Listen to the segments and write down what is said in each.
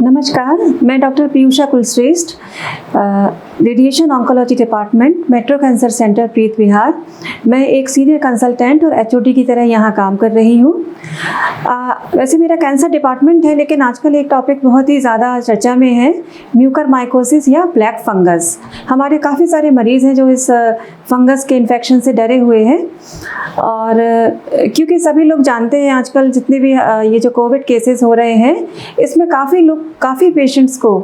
नमस्कार, मैं doctor Piyusha Kulshreshtha, radiation oncology department, metro cancer centre, Preet Vihar. मैं एक सीनियर कंसल्टेंट और एचओडी की तरह यहाँ काम कर रही हूँ। वैसे मेरा कैंसर डिपार्टमेंट है, लेकिन आजकल एक टॉपिक बहुत ही ज़्यादा चर्चा में है, म्यूकरमाइकोसिस या ब्लैक फंगस। हमारे काफ़ी सारे मरीज़ हैं जो इस फंगस के इन्फेक्शन से डरे हुए हैं, और क्योंकि सभी लोग जानते हैं आजकल जितने भी ये जो कोविड केसेस हो रहे हैं, इसमें काफ़ी पेशेंट्स को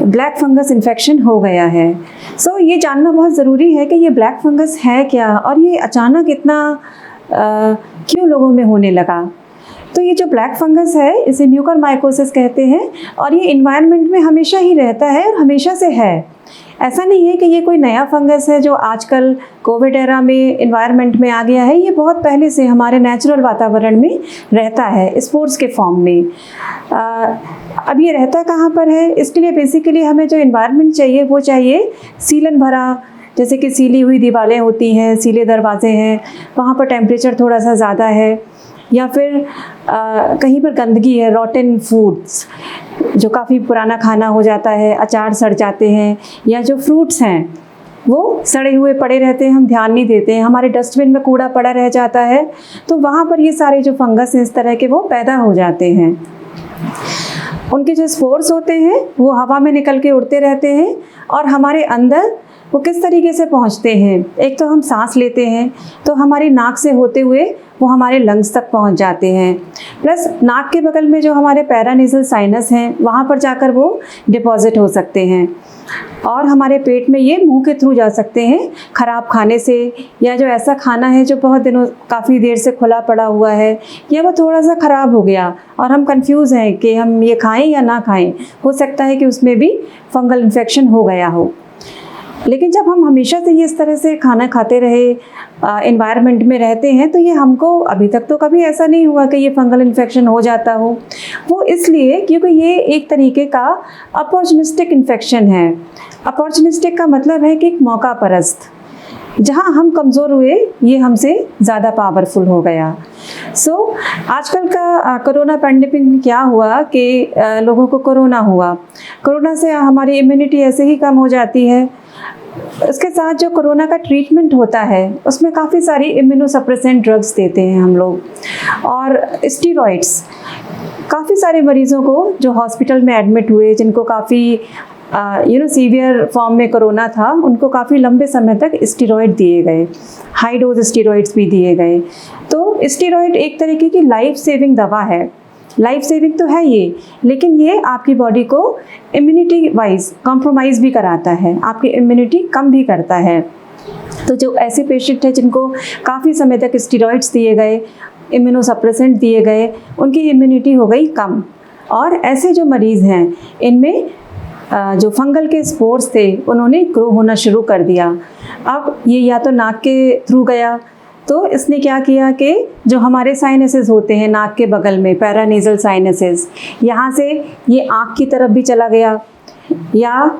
ब्लैक फंगस इन्फेक्शन हो गया है। सो ये जानना बहुत ज़रूरी है कि ये ब्लैक फंगस है क्या, और ये अचानक इतना क्यों लोगों में होने लगा। तो ये जो ब्लैक फंगस है, इसे म्यूकरमाइकोसिस कहते हैं, और ये इन्वायरमेंट में हमेशा ही रहता है और हमेशा से है। ऐसा नहीं है कि ये कोई नया फंगस है जो आजकल कोविड एरा में इन्वायरमेंट में आ गया है। ये बहुत पहले से हमारे नेचुरल वातावरण में रहता है, स्पोर्स के फॉर्म में। अब ये रहता कहाँ पर है, इसके लिए बेसिकली हमें जो इन्वायरमेंट चाहिए वो चाहिए सीलन भरा, जैसे कि सीली हुई दीवारें होती हैं, सीले दरवाजे हैं, वहाँ पर टेम्परेचर थोड़ा सा ज़्यादा है, या फिर कहीं पर गंदगी है, रॉटन फूड्स, जो काफ़ी पुराना खाना हो जाता है, अचार सड़ जाते हैं, या जो फ्रूट्स हैं वो सड़े हुए पड़े रहते हैं, हम ध्यान नहीं देते हैं, हमारे डस्टबिन में कूड़ा पड़ा रह जाता है, तो वहाँ पर ये सारे जो फंगस हैं इस तरह के वो पैदा हो जाते हैं। उनके जो स्पोर्स होते हैं वो हवा में निकल के उड़ते रहते हैं, और हमारे अंदर वो किस तरीके से पहुंचते हैं, एक तो हम सांस लेते हैं तो हमारी नाक से होते हुए वो हमारे लंग्स तक पहुंच जाते हैं, प्लस नाक के बगल में जो हमारे पैरानेज़ल साइनस हैं वहाँ पर जाकर वो डिपॉजिट हो सकते हैं, और हमारे पेट में ये मुंह के थ्रू जा सकते हैं ख़राब खाने से, या जो ऐसा खाना है जो बहुत दिनों काफ़ी देर से खुला पड़ा हुआ है, या वो थोड़ा सा ख़राब हो गया और हम कंफ्यूज हैं कि हम ये खाएं या ना खाएं। हो सकता है कि उसमें भी फंगल इन्फेक्शन हो गया हो। लेकिन जब हम हमेशा से ये इस तरह से खाना खाते रहे, एनवायरनमेंट में रहते हैं, तो ये हमको अभी तक तो कभी ऐसा नहीं हुआ कि ये फंगल इन्फेक्शन हो जाता हो। वो इसलिए क्योंकि ये एक तरीके का अपॉर्चुनिस्टिक इन्फेक्शन है। अपॉर्चुनिस्टिक का मतलब है कि एक मौका परस्त, जहाँ हम कमज़ोर हुए ये हमसे ज़्यादा पावरफुल हो गया। सो आजकल का कोरोना पैंडेमिक में क्या हुआ कि लोगों को कोरोना हुआ, कोरोना से हमारी इम्यूनिटी ऐसे ही कम हो जाती है। इसके साथ जो कोरोना का ट्रीटमेंट होता है उसमें काफ़ी सारी इम्यूनोसप्रेसेंट ड्रग्स देते हैं हम लोग, और स्टीरॉइड्स। काफ़ी सारे मरीज़ों को जो हॉस्पिटल में एडमिट हुए, जिनको काफ़ी सीवियर फॉर्म में कोरोना था, उनको काफ़ी लंबे समय तक स्टीरॉइड दिए गए, हाई डोज स्टीरॉइड्स भी दिए गए। तो स्टीरॉइड एक तरीके की लाइफ सेविंग दवा है। लाइफ सेविंग तो है ये, लेकिन ये आपकी बॉडी को इम्यूनिटी वाइज कॉम्प्रोमाइज़ भी कराता है, आपकी इम्यूनिटी कम भी करता है। तो जो ऐसे पेशेंट हैं जिनको काफ़ी समय तक स्टीरॉइड्स दिए गए, इम्यूनोसप्रेसेंट दिए गए, उनकी इम्यूनिटी हो गई कम। और ऐसे जो मरीज़ हैं इनमें जो फंगल के स्पोर्स थे उन्होंने ग्रो होना शुरू कर दिया। अब ये या तो नाक के थ्रू गया, तो इसने क्या किया कि जो हमारे साइनसेस होते हैं नाक के बगल में, पैरानेज़ल साइनसेस, यहाँ से ये आँख की तरफ भी चला गया, या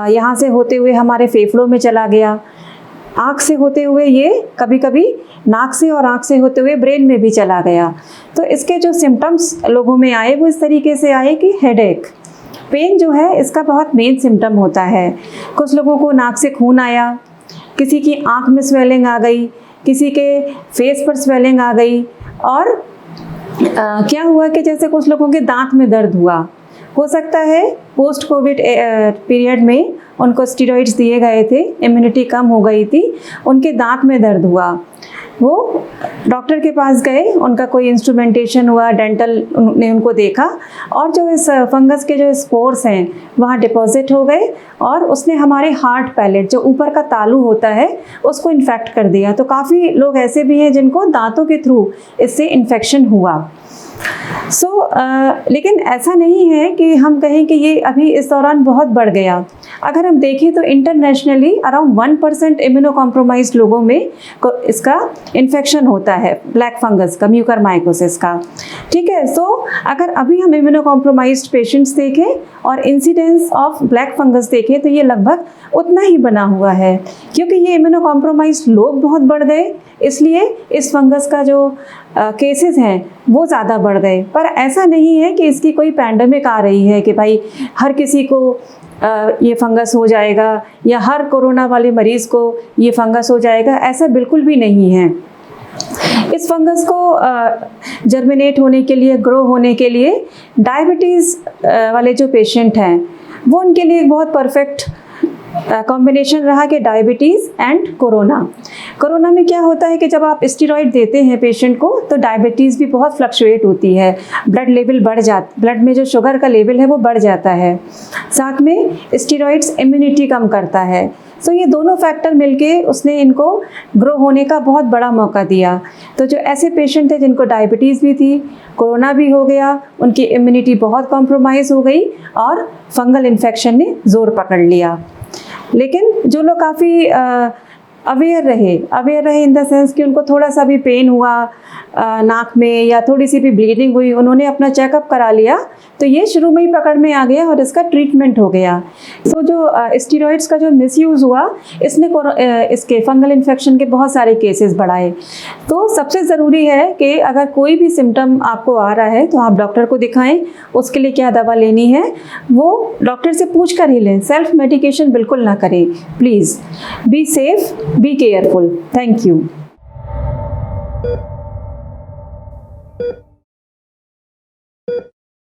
यहाँ से होते हुए हमारे फेफड़ों में चला गया, आँख से होते हुए ये कभी कभी नाक से और आँख से होते हुए ब्रेन में भी चला गया। तो इसके जो सिम्टम्स लोगों में आए वो इस तरीके से आए कि हेडेक, पेन जो है इसका बहुत मेन सिम्टम होता है। कुछ लोगों को नाक से खून आया, किसी की आँख में स्वेलिंग आ गई, किसी के फेस पर स्वेलिंग आ गई, और क्या हुआ कि जैसे कुछ लोगों के दांत में दर्द हुआ। हो सकता है पोस्ट कोविड पीरियड में उनको स्टीरॉइड्स दिए गए थे, इम्यूनिटी कम हो गई थी, उनके दांत में दर्द हुआ, वो डॉक्टर के पास गए, उनका कोई इंस्ट्रूमेंटेशन हुआ, डेंटल ने उनको देखा, और जो इस फंगस के जो स्पोर्स हैं वहाँ डिपॉजिट हो गए, और उसने हमारे हार्ट पैलेट, जो ऊपर का तालू होता है, उसको इन्फेक्ट कर दिया। तो काफ़ी लोग ऐसे भी हैं जिनको दांतों के थ्रू इससे इन्फेक्शन हुआ। लेकिन ऐसा नहीं है कि हम कहें कि ये अभी इस दौरान बहुत बढ़ गया। अगर हम देखें तो इंटरनेशनली अराउंड 1% इम्यूनो कॉम्प्रोमाइज्ड लोगों में इसका इन्फेक्शन होता है, ब्लैक फंगस का, म्यूकरमाइकोसिस का। ठीक है। सो अगर अभी हम इम्यूनो कॉम्प्रोमाइज्ड पेशेंट्स देखें और इंसिडेंस ऑफ ब्लैक फंगस देखें तो ये लगभग उतना ही बना हुआ है, क्योंकि ये इम्यूनो कॉम्प्रोमाइज्ड लोग बहुत बढ़ गए, इसलिए इस फंगस का जो केसेस हैं वो ज़्यादा बढ़ गए। पर ऐसा नहीं है कि इसकी कोई पैंडेमिक आ रही है कि भाई हर किसी को ये फंगस हो जाएगा या हर कोरोना वाले मरीज़ को ये फंगस हो जाएगा, ऐसा बिल्कुल भी नहीं है। इस फंगस को जर्मिनेट होने के लिए, ग्रो होने के लिए डायबिटीज़ वाले जो पेशेंट हैं वो उनके लिए एक बहुत परफेक्ट कॉम्बिनेशन रहा कि डायबिटीज़ एंड कोरोना में क्या होता है कि जब आप स्टेरॉइड देते हैं पेशेंट को तो डायबिटीज़ भी बहुत फ्लक्चुएट होती है, ब्लड में जो शुगर का लेवल है वो बढ़ जाता है, साथ में स्टेरॉइड्स इम्यूनिटी कम करता है। सो ये दोनों फैक्टर मिलके उसने इनको ग्रो होने का बहुत बड़ा मौका दिया। तो जो ऐसे पेशेंट थे जिनको डायबिटीज़ भी थी, कोरोना भी हो गया, उनकी इम्यूनिटी बहुत कॉम्प्रोमाइज़ हो गई और फंगल इन्फेक्शन ने ज़ोर पकड़ लिया। लेकिन जो लोग काफ़ी अवेयर रहे इन द सेंस कि उनको थोड़ा सा भी पेन हुआ नाक में या थोड़ी सी भी ब्लीडिंग हुई, उन्होंने अपना चेकअप करा लिया तो ये शुरू में ही पकड़ में आ गया और इसका ट्रीटमेंट हो गया। सो जो स्टेरॉइड्स का जो मिसयूज़ हुआ इसने इसके फंगल इन्फेक्शन के बहुत सारे केसेस बढ़ाए। तो सबसे ज़रूरी है कि अगर कोई भी सिम्टम आपको आ रहा है तो आप डॉक्टर को दिखाएं, उसके लिए क्या दवा लेनी है वो डॉक्टर से पूछ कर ही लें। सेल्फ मेडिकेशन बिल्कुल ना करें। Please be safe, be careful. Thank you.